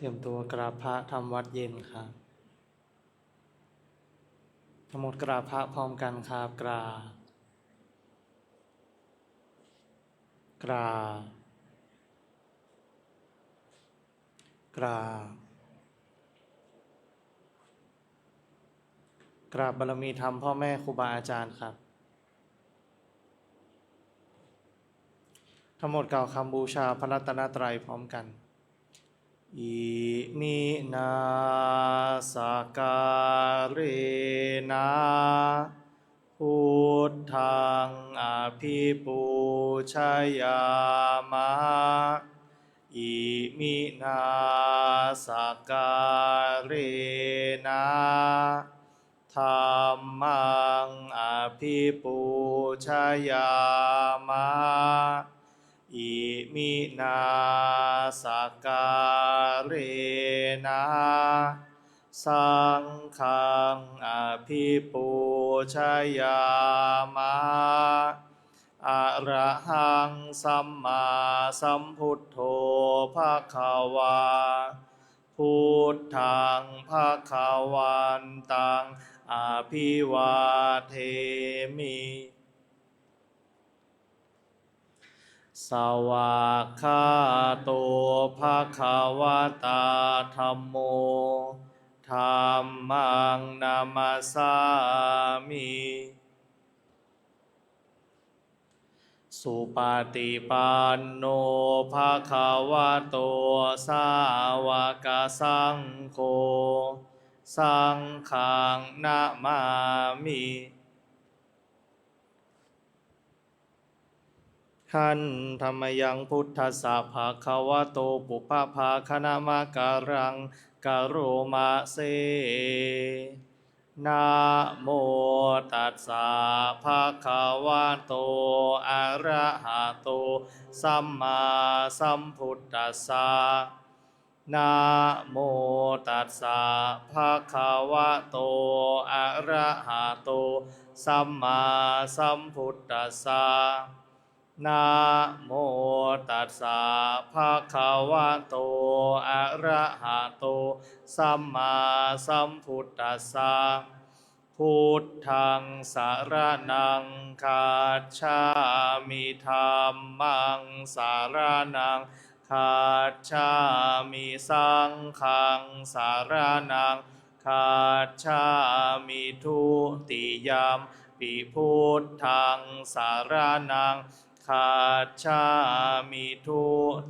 เตรียมตัวกราบพระทำวัดเย็นครับทั้งหมดกราบพระพร้อมกันครับกราบกราบกราบกราบบารมีธรรมพ่อแม่ครูบาอาจารย์ครับทั้งหมดกล่าวคำบูชาพระรัตนตรัยพร้อมกันอิมินาสการะนะพุทธังอภิปูชยามะอิมินาสการะนะธัมมังอภิปูชยามะอิมินาสการะนะสังฆังอภิปูชยามะอะระหังสัมมาสัมพุทโธภควาพุทธังภควันตังอภิวาเทมิสวากขาโตภควตาธัมโมธัมมังนามัสสามิสุปฏิปันโนภควโตสาวกสังโฆสังฆังนะมามิขันธรรมยังพุทธัสสะภะคะวะโตปุพพาคณมะการังกโรมะเสนะโมตัสสะภะคะวะโตอะระหะโตสัมมาสัมพุทธัสสะนะโมตัสสะภะคะวะโตอะระหะโตสัมมาสัมพุทธัสสะนะโมตัสสะภะคะวะโตอะระหะโตสัมมาสัมพุทธัสสะพุทธังสรณังคัจฉามิธัมมังสรณังคัจฉามิสังฆังสรณังคัจฉามิทุติยมปิพุทธังสรณังคัจฉามิทุ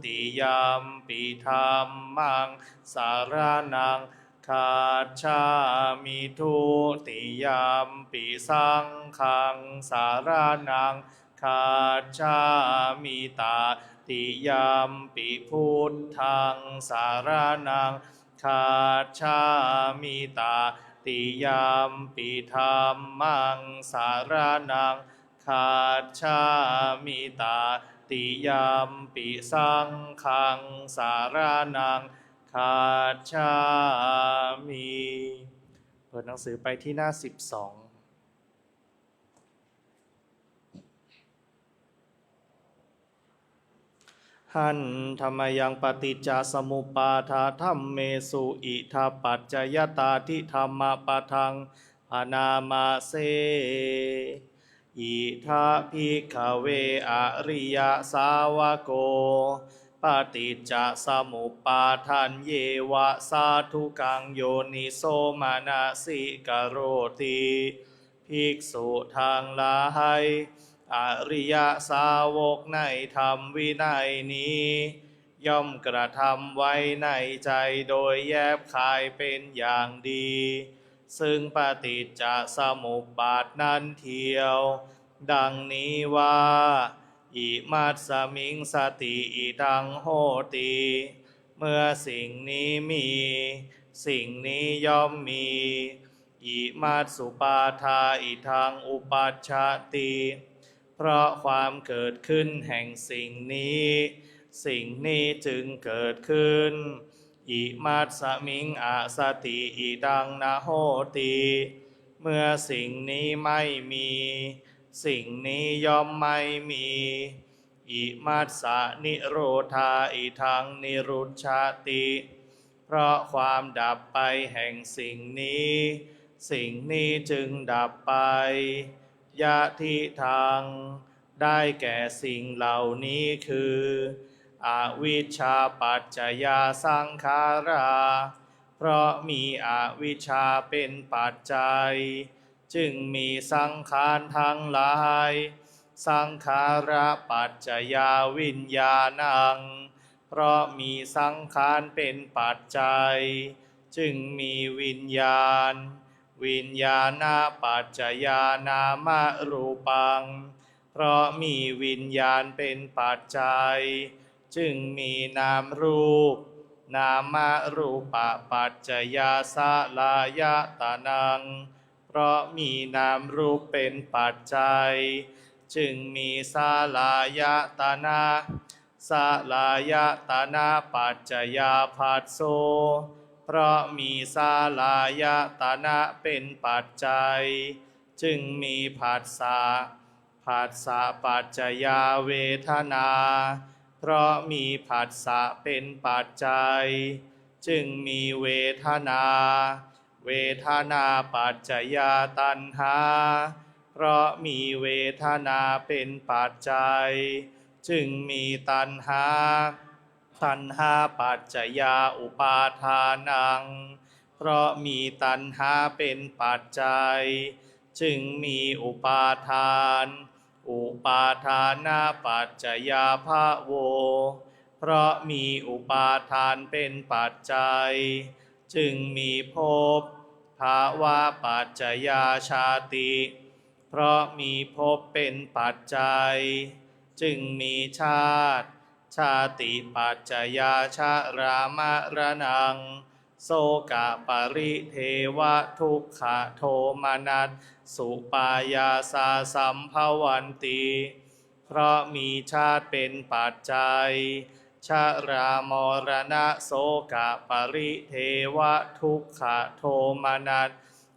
ติยมปิธัมมังสรณังคัจฉามิทุติยมปิสังฆังสรณังคัจฉามิตาติยมปิพุทธังสรณังคัจฉามิตาติยมปิธัมมังสรณังคัจฉามิตาติยมปิสังฆังสรณังคัจฉามิเปิดหนังสือไปที่หน้า12หันธรรมยังปฏิจจสมุปปาทาธัมเมสุอิทัปปัจจยตาทิธรรมปะทังพนามาเสอิทัภิกขเวอริยสาวโกปฏิจจสมุปปาทันเยวะสาธุกังโยนิโสมนสิกโรติภิกษุทางหลายอริยสาวกในธรรมวินัยนี้ย่อมกระทำไว้ในใจโดยแยบคายเป็นอย่างดีซึ่งปฏิจจสมุปบาทนั้นเทียวดังนี้ว่าอิมัสสมิงสติอิทังโหติเมื่อสิ่งนี้มีสิ่งนี้ย่อมมีอิมัสสุปาทาอิทังอุปัชชติเพราะความเกิดขึ้นแห่งสิ่งนี้สิ่งนี้จึงเกิดขึ้นอิมัสสมิงอสติอิทังนะโหติเมื่อสิ่งนี้ไม่มีสิ่งนี้ย่อมไม่มีอิมัสสะนิโรธาอิทังนิรุชชติเพ เพราะความดับไปแห่งสิ่งนี้ สิ่งนี้จึงดับไปยะทิทังได้แก่สิ่งเหล่านี้คืออวิชชาปัจจยาสังขาราเพราะมีอวิชชาเป็นปัจจัยจึงมีสังขารทั้งหลายสังขาระปัจจยาวิญญาณังเพราะมีสังขารเป็นปัจจัยจึงมีวิญญาณวิญญาณปัจจยานามรูปังเพราะมีวิญญาณเป็นปัจจัยจึงมีนามรูปนามรูปปัจจยาสลายตานังเพราะมีนามรูปเป็นปัจจัยจึงมีสลายตนะสลายตนะปัจจยาภัสโสเพราะมีสลายตนะเป็นปัจจัยจึงมีผัสสะผัสสะปัจจยาเวทนาเพราะมีผัสสะเป็นปัจจัยจึงมีเวทนาเวทนาปัจจยาตัณหาเพราะมีเวทนาเป็นปัจจัยจึงมีตัณหาตัณหาปัจจยาอุปาทานังเพราะมีตัณหาเป็นปัจจัยจึงมีอุปาทานอุปาทานาปัจจยาภโวเพราะมีอุปาทานเป็นปัจจัยจึงมีภพภาวะปัจจยาชาติเพราะมีภพเป็นปัจจัยจึงมีชาติชาติปัจจยาชรามรณังโสกปริเทวทุกขโทมนัสสุปายาสาสัมภวันติเพราะมีชาติเป็นปัจจัยชรามรณะโสกปริเทวทุกขโทมนัส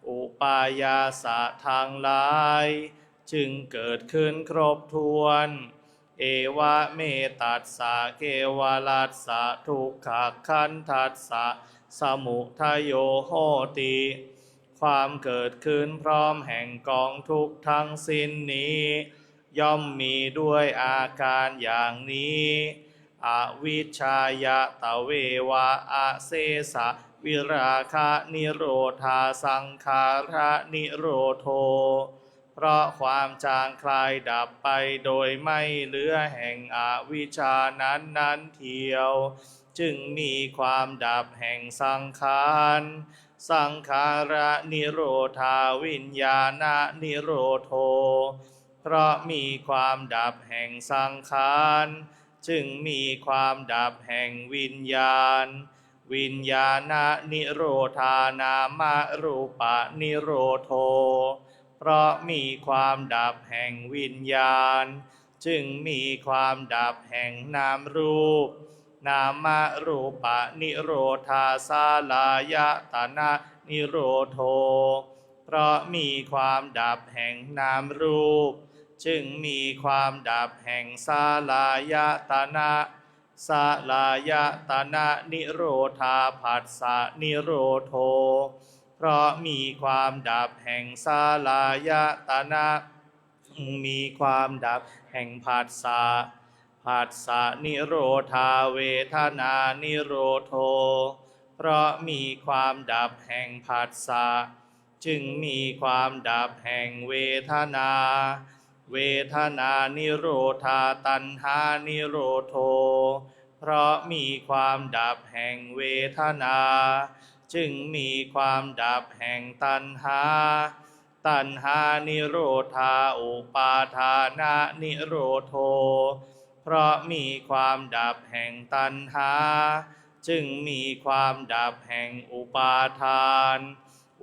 อุปายาสะทางหลายจึงเกิดขึ้นครบถ้วนเอวะเมตัสสะเกวลัสสะทุกขขันธัสสะสมุทัยโยโหติความเกิดขึ้นพร้อมแห่งกองทุกข์ทั้งสิ้นนี้ย่อมมีด้วยอาการอย่างนี้อวิชชายะตะเววะอะเสสะวิราคะนิโรธาสังขาระนิโรโธเพราะความจางคลายดับไปโดยไม่เหลือแห่งอวิชชานั้นเทียวจึงมีความดับแห่งสังขารสังขาระนิโรธาวิญญาณนิโรโธเพราะมีความดับแห่งสังขารจึงมีความดับแห่งวิญญาณวิญญาณนิโรธานามรูปนิโรโธเพราะมีความดับแห่งวิญญาณจึงมีความดับแห่งนามรูปนามรูปนิโรธาสาลายตนะนิโรโธเพราะมีความดับแห่งนามรูปจึงมีความดับแห่งสาลายตนะสาลายตนะนิโรธาผัสสะนิโรโธเพราะมีความดับแห่งสาลายตนะมีความดับแห่งผัสสะผัสสะนิโรธาเวทนานิโรโธเพราะมีความดับแห่งผัสสะจึงมีความดับแห่งเวทนาเวทนานิโรธาตัณหานิโรโธเพราะมีความดับแห่งเวทนาจึงมีความดับแห่งตัณหาตัณหานิโรธาอุปาทานะนิโรโธเพราะมีความดับแห่งตัณหาจึงมีความดับแห่งอุปาทาน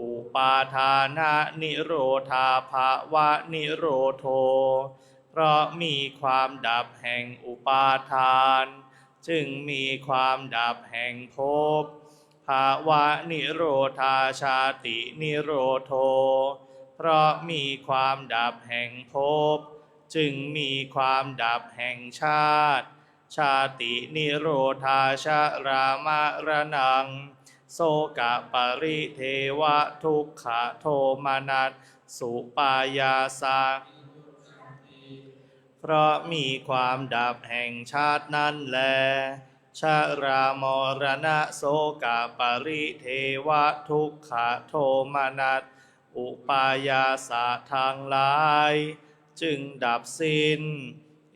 อุปาทานะนิโรธาภวะนิโรโธเพราะมีความดับแห่งอุปาทานจึงมีความดับแห่งภพภาวะนิโรธาชาตินิโรโธเพราะมีความดับแห่งภพจึงมีความดับแห่งชาติ ชาตินิโรธาชรามรณังโสกะปริเทวะทุกขโทมนัสสุปายาสาเพราะมีความดับแห่งชาตินั้นแลชรามรณะโสกะปริเทวะทุกขโทมนัสอุปายาสะทางหลายจึงดับสิ้น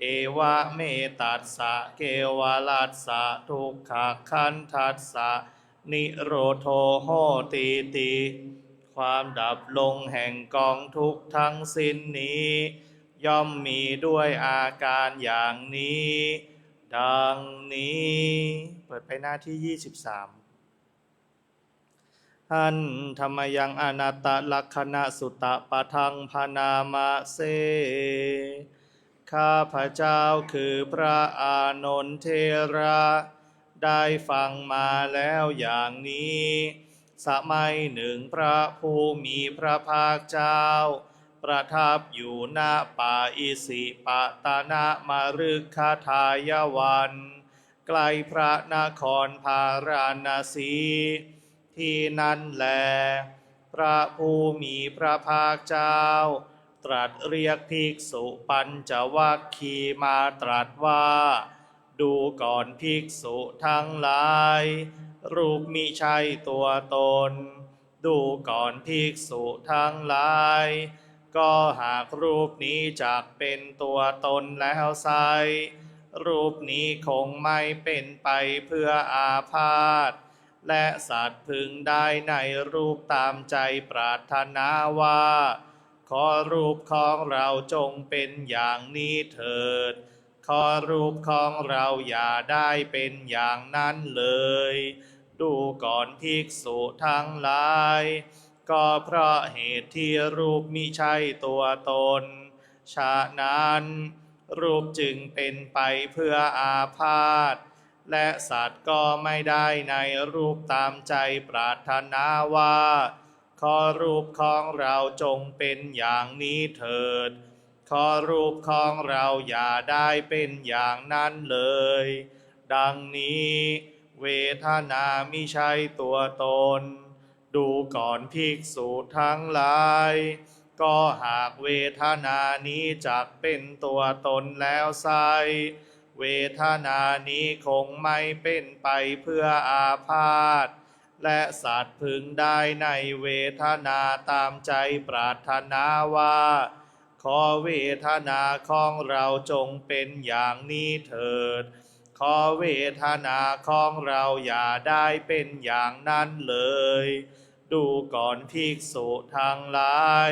เอวะเมตัสสะเกวลัสสะทุกขคันทัสสะนิโรโธโหติติความดับลงแห่งกองทุกข์ทั้งสิ้นนี้ย่อมมีด้วยอาการอย่างนี้ดังนี้เปิดไปหน้าที่23อันธรรมยังอนัตตลักขณะสุตตปทังพนามะเสข้าพระเจ้าคือพระอานนทเถระได้ฟังมาแล้วอย่างนี้สมัยหนึ่งพระผู้มีพระภาคเจ้าประทับอยู่ณป่าอิสิปตนมฤคทายวันใกล้พระนครพาราณสีที่นั่นแลพระผู้มีพระภาคเจ้าตรัสเรียกภิกษุปัญจวัคคีย์มาตรัสว่าดูก่อนภิกษุทั้งหลายรูปมิใช่ตัวตนดูก่อนภิกษุทั้งหลายก็หากรูปนี้จักเป็นตัวตนแล้วไซรูปนี้คงไม่เป็นไปเพื่ออาพาธและสัตว์พึงได้ในรูปตามใจปรารถนาว่าขอรูปของเราจงเป็นอย่างนี้เถิดขอรูปของเราอย่าได้เป็นอย่างนั้นเลยดูก่อนภิกษุทั้งหลายก็เพราะเหตุที่รูปมิใช่ตัวตนฉะนั้นรูปจึงเป็นไปเพื่ออาพาธและสัตว์ก็ไม่ได้ในรูปตามใจปรารถนาว่าขอรูปของเราจงเป็นอย่างนี้เถิดขอรูปของเราอย่าได้เป็นอย่างนั้นเลยดังนี้เวทนามิใช่ตัวตนดูก่อนภิกษุทั้งหลายก็หากเวทนานี้จักเป็นตัวตนแล้วไซเวทนานี้คงไม่เป็นไปเพื่ออาพาธและสัตว์พึงได้ในเวทนาตามใจปรารถนาว่าขอเวทนาของเราจงเป็นอย่างนี้เถิดขอเวทนาของเราอย่าได้เป็นอย่างนั้นเลยดูก่อนภิกษุทั้งหลาย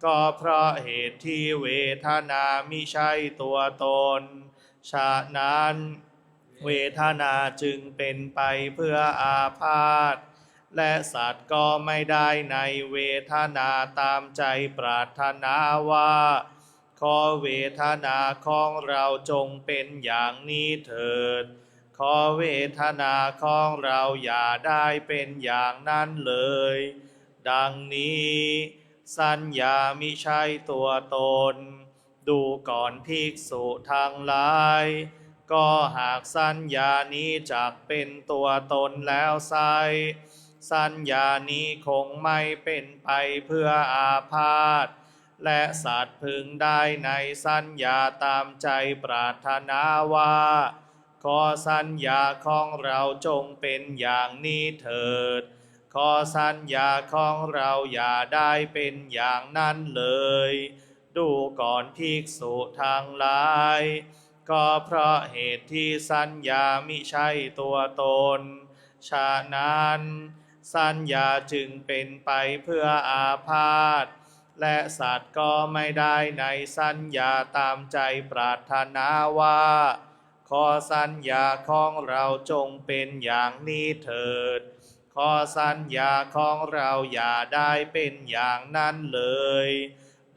ก็เพราะเหตุที่เวทนามิใช่ตัวตนฉะนั้นเวทนาจึงเป็นไปเพื่ออาพาธและสัตว์ก็ไม่ได้ในเวทนาตามใจปรารถนาว่าขอเวทนาของเราจงเป็นอย่างนี้เถิดขอเวทนาของเราอย่าได้เป็นอย่างนั้นเลยดังนี้สัญญามิใช่ตัวตนดูก่อนภิกษุทั้งหลายก็หากสัญญานี้จักเป็นตัวตนแล้วไซสัญญานี้คงไม่เป็นไปเพื่ออาพาธและสัตว์พึงได้ในสัญญาตามใจปรารถนาว่าขอสัญญาของเราจงเป็นอย่างนี้เถิดขอสัญญาของเราอย่าได้เป็นอย่างนั้นเลยดูก่อนภิกษุทั้งหลายก็เพราะเหตุที่สัญญามิใช่ตัวตนฉะนั้นสัญญาจึงเป็นไปเพื่ออาพาธและสัตว์ก็ไม่ได้ในสัญญาตามใจปรารถนาว่าขอสัญญาของเราจงเป็นอย่างนี้เถิดขอสัญญาของเราอย่าได้เป็นอย่างนั้นเลย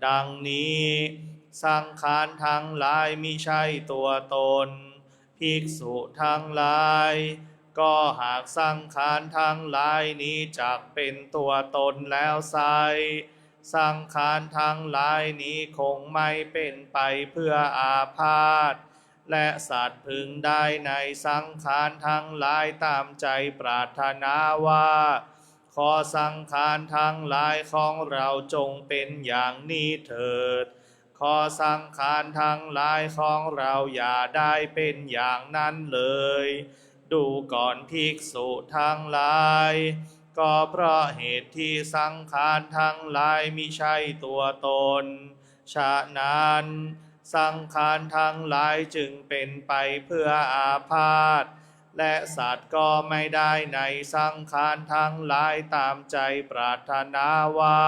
ดังนี้สังขารทั้งหลายมิใช่ตัวตนภิกษุทั้งหลายก็หากสังขารทั้งหลายนี้จักเป็นตัวตนแล้วไซสังขารทั้งหลายนี้คงไม่เป็นไปเพื่ออาพาธ และสัตว์พึงได้ในสังขารทั้งหลายตามใจปรารถนาว่าขอสังขารทั้งหลายของเราจงเป็นอย่างนี้เถิดขอสังขารทั้งหลายของเราอย่าได้เป็นอย่างนั้นเลยดูก่อนภิกษุทั้งหลายก็เพราะเหตุที่สังขารทั้งหลายมิใช่ตัวตนฉะนั้นสังขารทั้งหลายจึงเป็นไปเพื่ออาพาธและสัตว์ก็ไม่ได้ในสังขารทั้งหลายตามใจปรารถนาว่า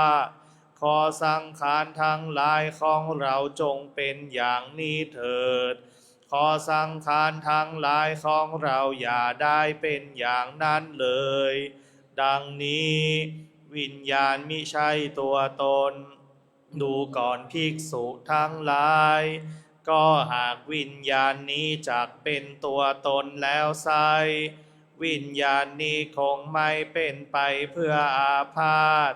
ขอสังขารทั้งหลายของเราจงเป็นอย่างนี้เถิดขอสังขารทั้งหลายของเราอย่าได้เป็นอย่างนั้นเลยดังนี้วิญญาณมิใช่ตัวตนดูก่อนภิกษุทั้งหลายก็หากวิญญาณนี้จักเป็นตัวตนแล้วไซวิญญาณนี้คงไม่เป็นไปเพื่ออาพาธ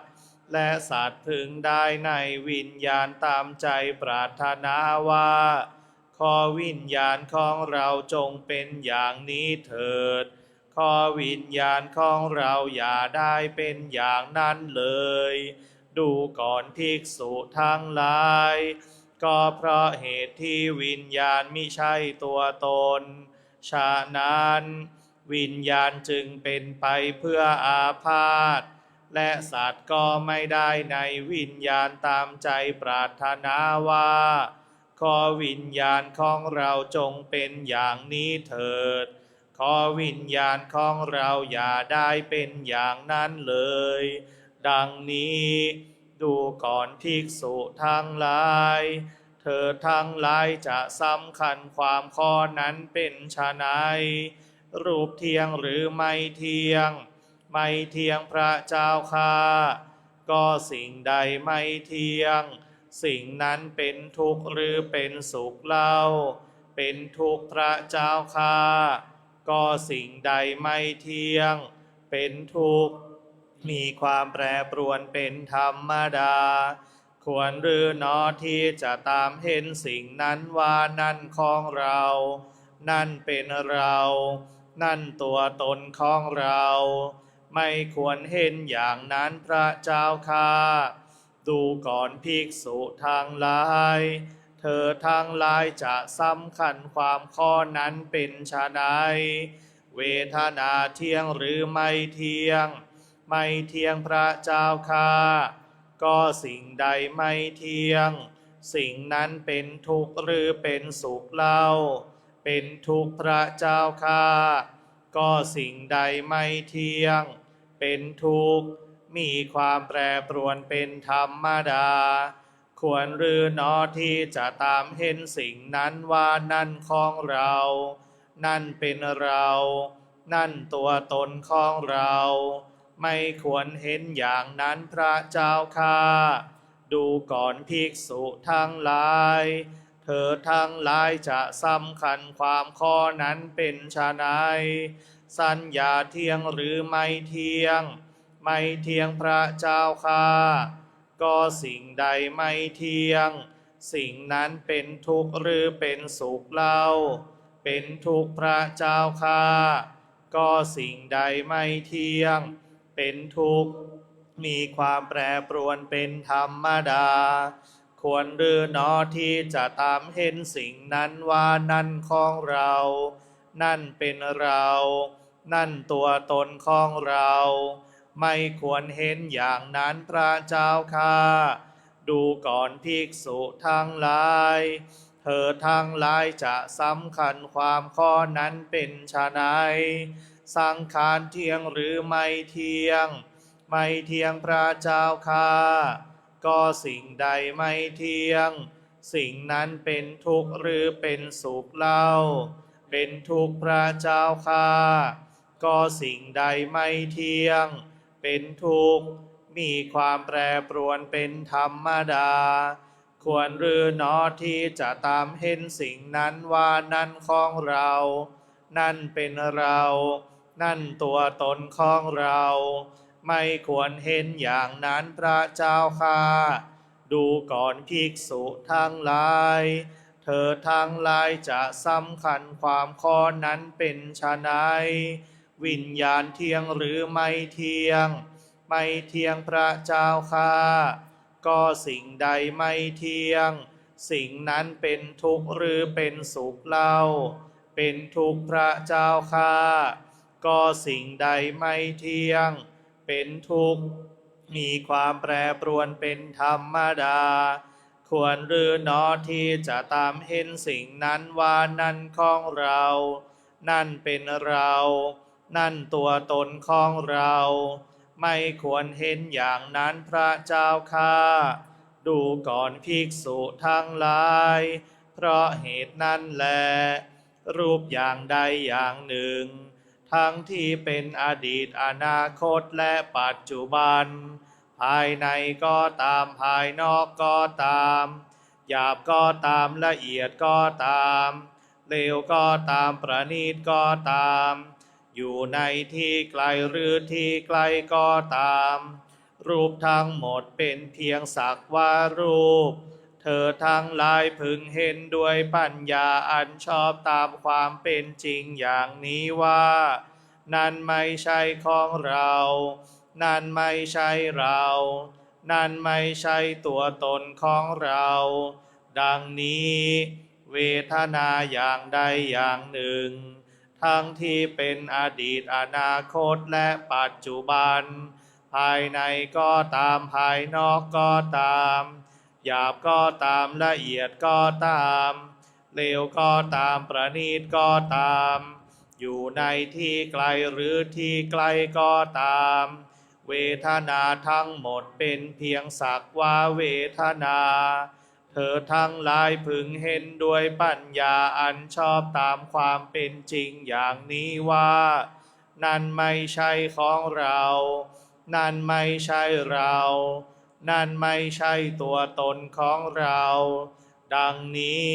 และสัตว์พึงได้ในวิญญาณตามใจปรารถนาว่าขอวิญญาณของเราจงเป็นอย่างนี้เถิดขอวิญญาณของเราอย่าได้เป็นอย่างนั้นเลยดูก่อนภิกษุทั้งหลายก็เพราะเหตุที่วิญญาณมิใช่ตัวตนฉะนั้นวิญญาณจึงเป็นไปเพื่ออาพาธและสัตว์ก็ไม่ได้ในวิญญาณตามใจปรารถนาว่าขอวิญญาณของเราจงเป็นอย่างนี้เถิดขอวิญญาณของเราอย่าได้เป็นอย่างนั้นเลยดังนี้ดูก่อนภิกษุทั้งหลายเธอทั้งหลายจะสำคัญความข้อนั้นเป็นไฉนรูปเที่ยงหรือไม่เที่ยงไม่เที่ยงพระเจ้าข้าก็สิ่งใดไม่เที่ยงสิ่งนั้นเป็นทุกข์หรือเป็นสุขเล่าเป็นทุกข์พระเจ้าข้าก็สิ่งใดไม่เที่ยงเป็นทุกข์มีความแปรปรวนเป็นธรรมดาควรหรือหนอที่จะตามเห็นสิ่งนั้นว่านั่นของเรานั่นเป็นเรานั่นตัวตนของเราไม่ควรเห็นอย่างนั้นพระเจ้าข้าดูก่อนภิกษุทั้งหลายเธอทั้งหลายจะสำคัญความข้อนั้นเป็นไฉนเวทนาเที่ยงหรือไม่เที่ยงไม่เที่ยงพระเจ้าข้าก็สิ่งใดไม่เที่ยงสิ่งนั้นเป็นทุกข์หรือเป็นสุขเล่าเป็นทุกข์พระเจ้าข้าก็สิ่งใดไม่เที่ยงเป็นทุกข์มีความแปรปรวนเป็นธรรมดาควรหรือหนอที่จะตามเห็นสิ่งนั้นว่านั่นของเรานั่นเป็นเรานั่นตัวตนของเราไม่ควรเห็นอย่างนั้นพระเจ้าข้าดูก่อนภิกษุทั้งหลายเธอทั้งหลายจะสำคัญความข้อนั้นเป็นไฉนสัญญาเที่ยงหรือไม่เที่ยงไม่เที่ยงพระเจ้าข้าก็สิ่งใดไม่เที่ยงสิ่งนั้นเป็นทุกข์หรือเป็นสุขเล่าเป็นทุกข์พระเจ้าข้าก็สิ่งใดไม่เที่ยงเป็นทุกข์มีความแปรปรวนเป็นธรรมดาควรหรือหนอที่จะตามเห็นสิ่งนั้นว่านั่นของเรานั่นเป็นเรานั่นตัวตนของเราไม่ควรเห็นอย่างนั้นพระเจ้าข้าดูก่อนภิกษุทั้งหลายเธอทั้งหลายจะสำคัญความข้อนั้นเป็นไฉนสังขารเที่ยงหรือไม่เที่ยงไม่เที่ยงพระเจ้าข้าก็สิ่งใดไม่เที่ยงสิ่งนั้นเป็นทุกข์หรือเป็นสุขเล่าเป็นทุกข์พระเจ้าข้าก็สิ่งใดไม่เที่ยงเป็นทุกข์มีความแปรปรวนเป็นธรรมดาควรหรือหนอที่จะตามเห็นสิ่งนั้นว่านั่นของเรานั่นเป็นเรานั่นตัวตนของเราไม่ควรเห็นอย่างนั้นพระเจ้าข้าดูก่อนภิกษุทั้งหลาย เธอทั้งหลายจะสำคัญความข้อนั้นเป็นไฉนวิญญาณเที่ยงหรือไม่เที่ยงไม่เที่ยงพระเจ้าข้าก็สิ่งใดไม่เที่ยงสิ่งนั้นเป็นทุกข์หรือเป็นสุขเล่าเป็นทุกข์พระเจ้าข้าก็สิ่งใดไม่เที่ยงเป็นทุกข์มีความแปรปรวนเป็นธรรมดาควรหรือหนอที่จะตามเห็นสิ่งนั้นว่านั่นของเรานั่นเป็นเรานั่นตัวตนของเราไม่ควรเห็นอย่างนั้นพระเจ้าข้าดูก่อนภิกษุทั้งหลายเพราะเหตุนั้นแลรูปอย่างใดอย่างหนึ่งทั้งที่เป็นอดีตอนาคตและปัจจุบันภายในก็ตามภายนอกก็ตามหยาบก็ตามละเอียดก็ตามเลวก็ตามประณีตก็ตามอยู่ในที่ไกลหรือที่ไกลก็ตามรูปทั้งหมดเป็นเพียงสักว่ารูปเธอทั้งหลายพึงเห็นด้วยปัญญาอันชอบตามความเป็นจริงอย่างนี้ว่านั่นไม่ใช่ของเรานั่นไม่ใช่เรานั่นไม่ใช่ตัวตนของเราดังนี้เวทนาอย่างใดอย่างหนึ่งทั้งที่เป็นอดีตอนาคตและปัจจุบันภายในก็ตามภายนอกก็ตามหยาบก็ตามละเอียดก็ตามเลวก็ตามประณีตก็ตามอยู่ในที่ไกลหรือที่ไกลก็ตามเวทนาทั้งหมดเป็นเพียงสักว่าเวทนาเธอทั้งหลายพึงเห็นด้วยปัญญาอันชอบตามความเป็นจริงอย่างนี้ว่านั่นไม่ใช่ของเรานั่นไม่ใช่เรานั่นไม่ใช่ตัวตนของเราดังนี้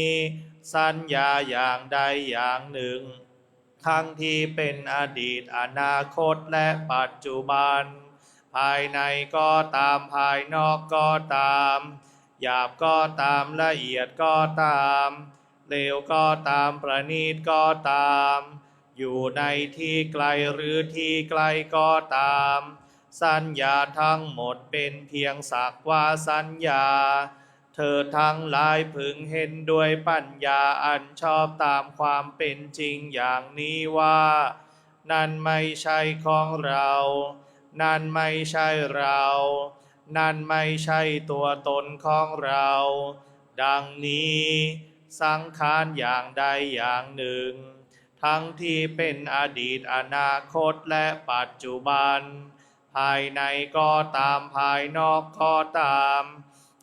สัญญาอย่างใดอย่างหนึ่งทั้งที่เป็นอดีตอนาคตและปัจจุบันภายในก็ตามภายนอกก็ตามหยาบก็ตามละเอียดก็ตามเลวก็ตามประณีตก็ตามอยู่ในที่ไกลหรือที่ไกลก็ตามสัญญาทั้งหมดเป็นเพียงสักว่าสัญญาเธอทั้งหลายพึงเห็นด้วยปัญญาอันชอบตามความเป็นจริงอย่างนี้ว่านั่นไม่ใช่ของเรานั่นไม่ใช่เรานั่นไม่ใช่ตัวตนของเราดังนี้สังขารอย่างใดอย่างหนึ่งทั้งที่เป็นอดีตอนาคตและปัจจุบันภายในก็ตามภายนอกก็ตาม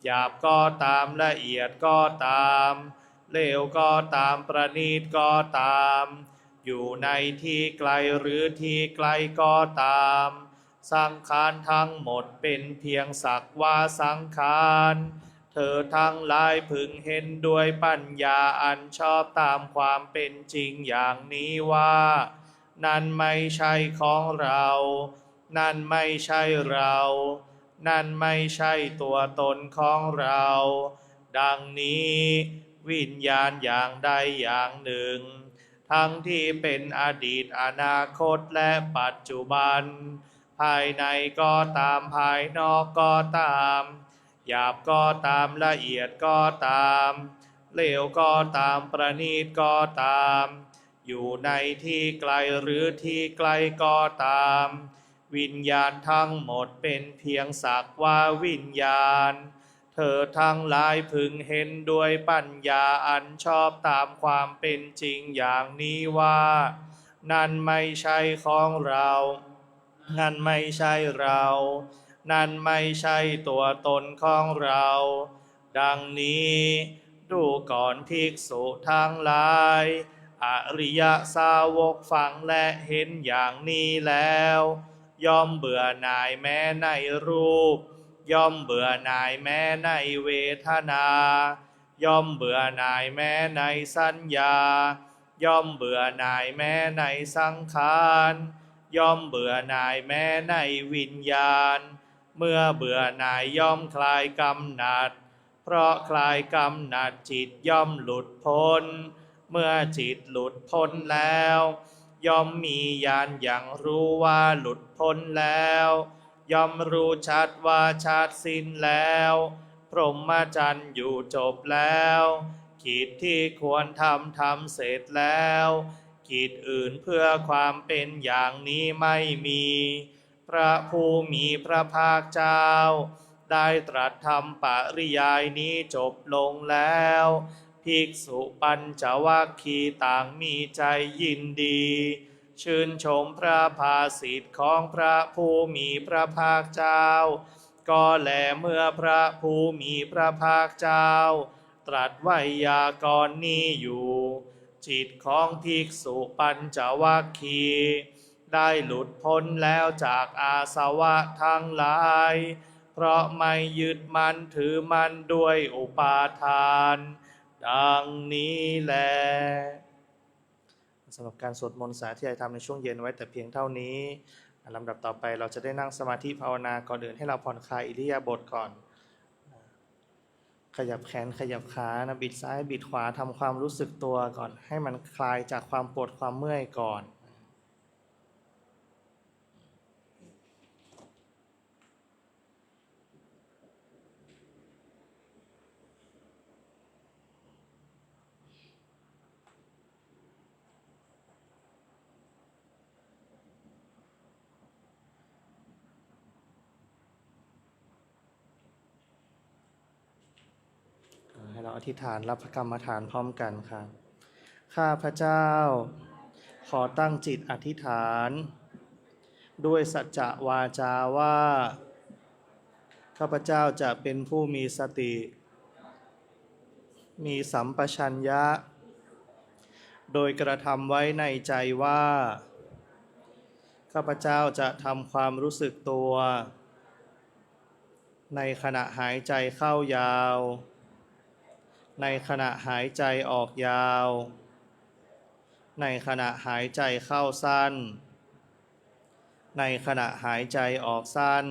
หยาบก็ตามละเอียดก็ตามเลวก็ตามประณีตก็ตามอยู่ในที่ไกลหรือที่ไกลก็ตามสังขารทั้งหมดเป็นเพียงสักว่าสังขารเธอทั้งหลายพึงเห็นด้วยปัญญาอันชอบตามความเป็นจริงอย่างนี้ว่านั่นไม่ใช่ของเรานั่นไม่ใช่เรานั่นไม่ใช่ตัวตนของเราดังนี้วิญญาณอย่างใดอย่างหนึ่งทั้งที่เป็นอดีตอนาคตและปัจจุบันภายในก็ตามภายนอกก็ตามหยาบก็ตามละเอียดก็ตามเลวก็ตามประณีตก็ตามอยู่ในที่ไกลหรือที่ไกลก็ตามวิญญาณทั้งหมดเป็นเพียงสักว่าวิญญาณเธอทั้งหลายพึงเห็นด้วยปัญญาอันชอบตามความเป็นจริงอย่างนี้ว่านั่นไม่ใช่ของเรานั่นไม่ใช่เรานั่นไม่ใช่ตัวตนของเราดังนี้ดูก่อนภิกษุทั้งหลายอริยสาวกฟังและเห็นอย่างนี้แล้วย่อมเบื่อหน่ายแม้ในรูปย่อมเบื่อหน่ายแม้ในเวทนาย่อมเบื่อหน่ายแม้ในสัญญาย่อมเบื่อหน่ายแม้ในสังขารย่อมเบื่อหน่ายแม้ในวิญญาณเมื่อเบื่อหน่ายย่อมคลายกำหนัด เพราะคลายกำหนัดจิตย่อมหลุดพ้นเมื่อจิตหลุดพ้นแล้วย่อมมีญาณอย่างรู้ว่าหลุดพ้นแล้วย่อมรู้ชัดว่าชาติสิ้นแล้วพรหมจรรย์อยู่จบแล้วกิจที่ควรทำเสร็จแล้วกิจอื่นเพื่อความเป็นอย่างนี้ไม่มีพระผู้มีพระภาคเจ้าได้ตรัสธรรมปริยายนี้จบลงแล้วภิกษุปัญจวัคคีย์ต่างมีใจยินดีชื่นชมพระภาสิทธิ์ของพระผู้มีพระภาคเจ้าก็แลเมื่อพระผู้มีพระภาคเจ้าตรัสไวยากรณ์นี้อยู่จิตของภิกษุปัญจวัคคีย์ได้หลุดพ้นแล้วจากอาสวะทั้งหลายเพราะไม่ยึดมั่นถือมั่นด้วยอุปาทานดังนี้แลสำหรับการสวดมนต์สาธยายธรรมในช่วงเย็นไว้แต่เพียงเท่านี้ลำดับต่อไปเราจะได้นั่งสมาธิภาวนาก่อนอื่นให้เราผ่อนคลายอิริยาบถก่อนขยับแขนขยับขานะบิดซ้ายบิดขวาทำความรู้สึกตัวก่อนให้มันคลายจากความปวดความเมื่อยก่อนให้เราอธิษฐานรับพระกรรมฐานพร้อมกันครับข้าพเจ้าขอตั้งจิตอธิษฐานด้วยสัจจะวาจาว่าข้าพเจ้าจะเป็นผู้มีสติมีสัมปชัญญะโดยกระทำไว้ในใจว่าข้าพเจ้าจะทำความรู้สึกตัวในขณะหายใจเข้ายาวในขณะหายใจออกยาวในขณะหายใจเข้าสั้นในขณะหายใจออกสั้น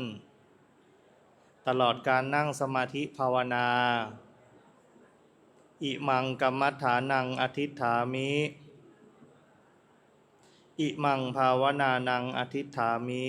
ตลอดการนั่งสมาธิภาวนาอิมังกัมมัฏฐานังอธิฏฐามิอิมังภาวนานังอธิฏฐามิ